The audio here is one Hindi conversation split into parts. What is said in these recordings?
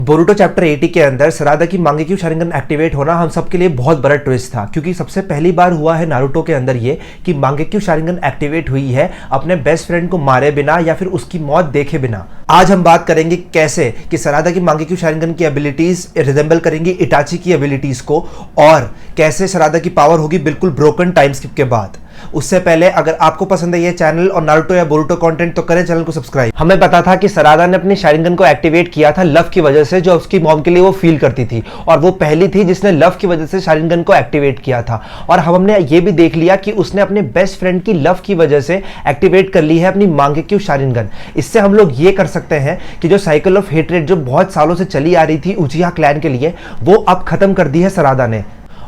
बोरुटो चैप्टर 80 के अंदर सरादा की मांगेक्यू शारिंगन एक्टिवेट होना हम सबके लिए बहुत बड़ा ट्विस्ट था, क्योंकि सबसे पहली बार हुआ है नारुतो के अंदर ये कि मांगेक्यू शारिंगन एक्टिवेट हुई है अपने बेस्ट फ्रेंड को मारे बिना या फिर उसकी मौत देखे बिना। आज हम बात करेंगे कैसे कि सरादा की मांगेक्यू शारिंगन की एबिलिटीज रिजेंबल करेंगी इटाची की एबिलिटीज को, और कैसे सरादा की पावर होगी बिल्कुल ब्रोकन टाइम स्किप के बाद। उससे पहले अगर आपको पसंद है ये चैनल और नारुतो या बोरुटो कंटेंट तो करें चैनल को सब्सक्राइब। हमें पता था कि सरादा ने अपनी शारिंगन को एक्टिवेट किया था लव की वजह से, जो उसकी मॉम के लिए वो फील करती थी, और वो पहली थी जिसने लव की वजह से शारिंगन को एक्टिवेट किया था। और हमने ये भी देख लिया कि उसने अपने बेस्ट फ्रेंड की लव की वजह से एक्टिवेट कर ली है अपनी मांगेक्यू शारिंगन। इससे हम लोग ये कर सकते हैं कि जो साइकिल ऑफ हेट्रेड जो बहुत सालों से चली आ रही थी उचिहा क्लैन के लिए, वो अब खत्म कर दी है सरादा ने।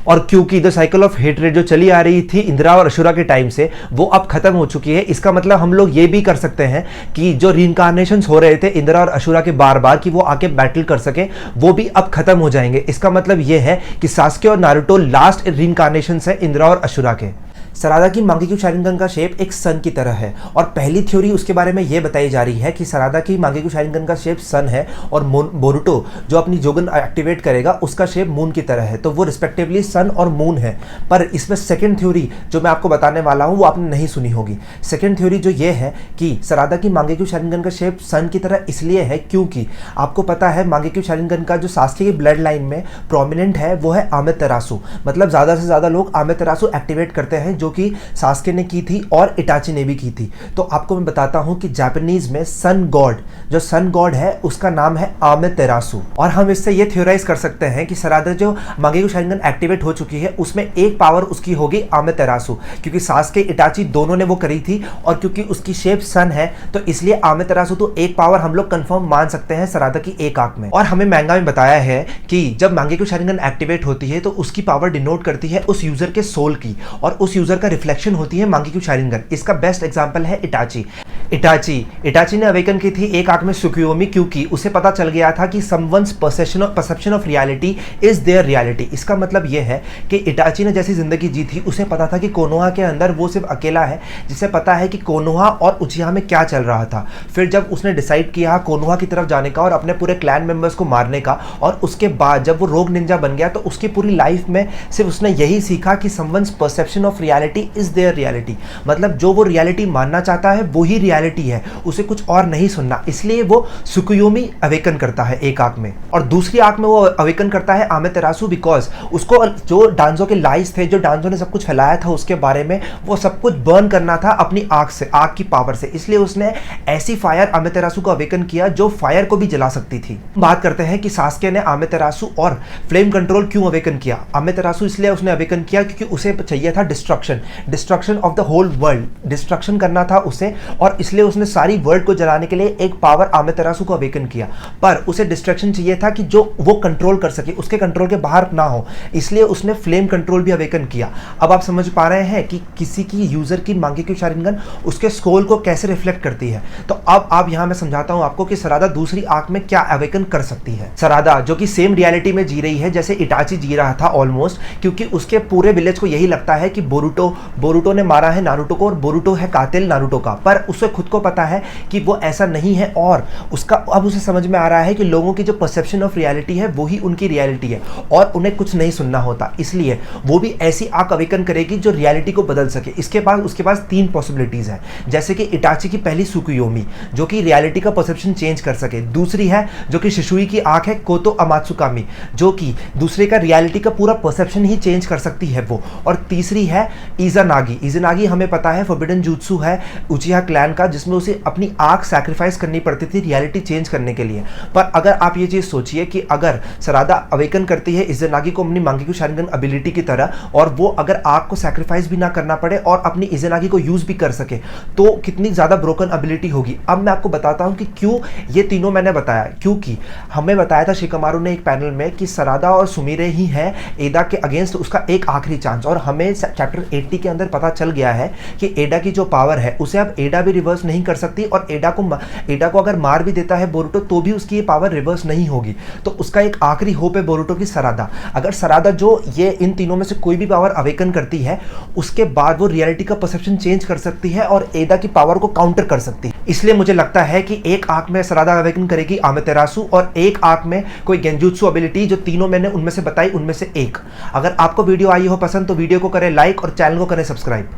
और क्योंकि द साइकिल ऑफ हेट्रेड जो चली आ रही थी इंदिरा और अशुरा के टाइम से, वो अब खत्म हो चुकी है। इसका मतलब हम लोग ये भी कर सकते हैं कि जो रीइंकार्नेशंस हो रहे थे इंदिरा और अशुरा के बार बार कि वो आके बैटल कर सके, वो भी अब खत्म हो जाएंगे। इसका मतलब ये है कि सास्के और नारुतो लास्ट रीइंकार्नेशंस है इंदिरा और अशुरा के। सरादा की मांगेक्यू शारिंगन का शेप एक सन की तरह है, और पहली थ्योरी उसके बारे में यह बताई जा रही है कि सरादा की मांगेक्यू शारिंगन का शेप सन है और बोरुटो जो अपनी जोगन एक्टिवेट करेगा उसका शेप मून की तरह है, तो वो रिस्पेक्टिवली सन और मून है। पर इसमें सेकंड थ्योरी जो मैं आपको बताने वाला हूं वो आपने नहीं सुनी होगी। सेकंड थ्योरी जो ये है कि सरादा की मांगेक्यू शारिंगन का शेप सन की तरह इसलिए है क्योंकि आपको पता है मांगेक्यू शारिंगन का जो सास्के की ब्लड लाइन में प्रोमिनेंट है वो है आमेतेरासु। मतलब ज़्यादा से ज़्यादा लोग आमेतेरासु एक्टिवेट करते हैं, जो कि सास्के ने की थी और इटाची ने भी की थी। तो आपको मैं बताता हूं कि जापानीज में सन गॉड, जो सन गॉड है उसका नाम है आमेतेरासु। और हम इससे ये थ्योराइज कर सकते हैं कि सरादा जो मांगेक्यू शारिंगन एक्टिवेट हो चुकी है उसमें एक पावर उसकी होगी आमेतेरासु, क्योंकि सास्के इटाची दोनों ने वो करी थी, और क्योंकि उसकी शेप सन है तो इसलिए आमेतेरासु तो एक पावर हम लोग कंफर्म मान सकते हैं सरादा की एक आंख में। और हमें मैंगा में बताया है कि जब मांगेक्यू शारिंगन एक्टिवेट होती है तो उसकी पावर डिनोट करती है उस यूजर के सोल की, और उस यूजर का रिफ्लेक्शन होती है मांगेक्यू शारिंगन। इसका बेस्ट एग्जांपल है इटाची। इटाची ने अवेकन की थी एक आंख में सुकुयोमी, क्योंकि उसे पता चल गया था कि someone's perception of reality is their reality. इसका मतलब यह है कि इटाची ने जैसी जिंदगी जी थी उसे पता था कि कोनोहा के अंदर वो सिर्फ अकेला है जिसे पता है कि कोनोहा और उचिहा में क्या चल रहा था। फिर जब उसने डिसाइड किया कोनोहा की तरफ जाने का और अपने पूरे क्लैन मेंबर्स को मारने का, और उसके बाद जब वो रोग निंजा बन गया तो उसकी पूरी लाइफ में सिर्फ उसने यही सीखा कि someone's perception of reality is their reality. मतलब जो वो रियलिटी मानना चाहता है वो ही रियलिटी है, उसे कुछ और नहीं सुनना। इसलिए वो सुकुयोमी अवेकन करता है एक आंख में, और दूसरी आंख में वो अवेकन करता है आमेतेरासु, बिकॉज उसको जो डांजो के लाइज थे, जो डांजो ने सब कुछ फैलाया था उसके बारे में, वो सब कुछ बर्न करना था अपनी आंख से, आंख की पावर से। इसलिए उसने ऐसी फायर आमेतेरासु को अवेकन किया जो फायर को भी जला सकती थी। बात करते हैं कि सास्के ने आमेतेरासु और फ्लेम कंट्रोल क्यों अवेकन किया। आमेतेरासु इसलिए उसने अवेकन किया क्योंकि उसे चाहिए था destruction of the whole world, destruction करना था उसे, और इसलिए उसने सारी वर्ल्ड को जलाने के लिए एक पावर आमेतेरासु को अवेकन किया। पर उसे डिस्ट्रक्शन चाहिए था कि जो वो कंट्रोल कर सके, उसके कंट्रोल के बाहर ना हो, इसलिए उसने फ्लेम कंट्रोल भी अवेकन किया। अब आप समझ पा रहे हैं कि किसी की यूजर की मांगेक्यू शारिंगन उसके सोल को कैसे रिफ्लेक्ट करती है। तो अब आप यहां मैं समझाता हूं आपको कि सरादा दूसरी आंख में क्या अवेकन कर सकती है। सरादा जो कि सेम रियलिटी में जी रही है जैसे इटाची जी रहा था ऑलमोस्ट, क्योंकि उसके पूरे विलेज को यही लगता है कि बोरुटो ने मारा है नारुतो को और बोरुटो है कातिल नारुतो का, पर उसे खुद को पता है कि वो ऐसा नहीं है, और उसका अब उसे समझ में आ रहा है कि लोगों की जो परसेप्शन ऑफ रियलिटी है वही उनकी रियलिटी है, और उन्हें कुछ नहीं सुनना होता। इसलिए वो भी ऐसी आंख अवेकन करेगी जो रियलिटी को बदल सके। उसके पास तीन पॉसिबिलिटीज है, जैसे कि इटाची की पहली सुकुयोमी जो कि रियलिटी का परसेप्शन चेंज कर सके, दूसरी है जो कि शिशुई की आंख है कोतो अमात्सुकामी जो कि दूसरे का रियलिटी का पूरा परसेप्शन ही चेंज कर सकती है वो, और तीसरी है इज़ानागी हमें पता है फॉरबिडन जुत्सु है उचिहा क्लैन का, जिसमें उसे अपनी आंख सैक्रिफाइस करनी पड़ती थी रियलिटी चेंज करने के लिए। पर अगर आप ये चीज सोचिए कि अगर सरादा अवेकन करती है इज़ानागी को अपनी मांगेक्यू शारिंगन एबिलिटी की तरह, और वो अगर आंख को सैक्रिफाइस भी ना करना पड़े और अपनी इज़ानागी को यूज भी कर सके, तो कितनी ज्यादा ब्रोकन एबिलिटी होगी। अब मैं आपको बताता हूं कि क्यों ये तीनों मैंने बताया, क्योंकि हमें बताया था शिकामारू ने एक पैनल में कि सरादा और सुमिरे ही है एडा के अगेंस्ट उसका एक आखिरी चांस, और हमें चैप्टर 80 के अंदर पता चल गया है कि एडा की जो पावर है उसे अब एडा भी रिवर्स रिवर्स नहीं कर सकती, और एडा को अगर मार भी देता है बोरुटो तो भी उसकी ये पावर रिवर्स नहीं होगी। तो उसका एक आखिरी होप है बोरुटो की सरादा। अगर सरादा जो ये इन तीनों में से कोई भी पावर अवेकन करती है, उसके बाद वो रियलिटी का परसेप्शन चेंज कर सकती है और एडा की पावर को काउंटर कर सकती है। इसलिए मुझे लगता है कि एक आंख में सरादा अवेकन करेगी आमेतेरासु, और एक आंख में कोई गेंजुत्सु एबिलिटी, जो तीनों मैंने उनमें से बताई उनमें से एक। अगर आपको वीडियो आई हो पसंद तो वीडियो को करें लाइक और चैनल को करें सब्सक्राइब।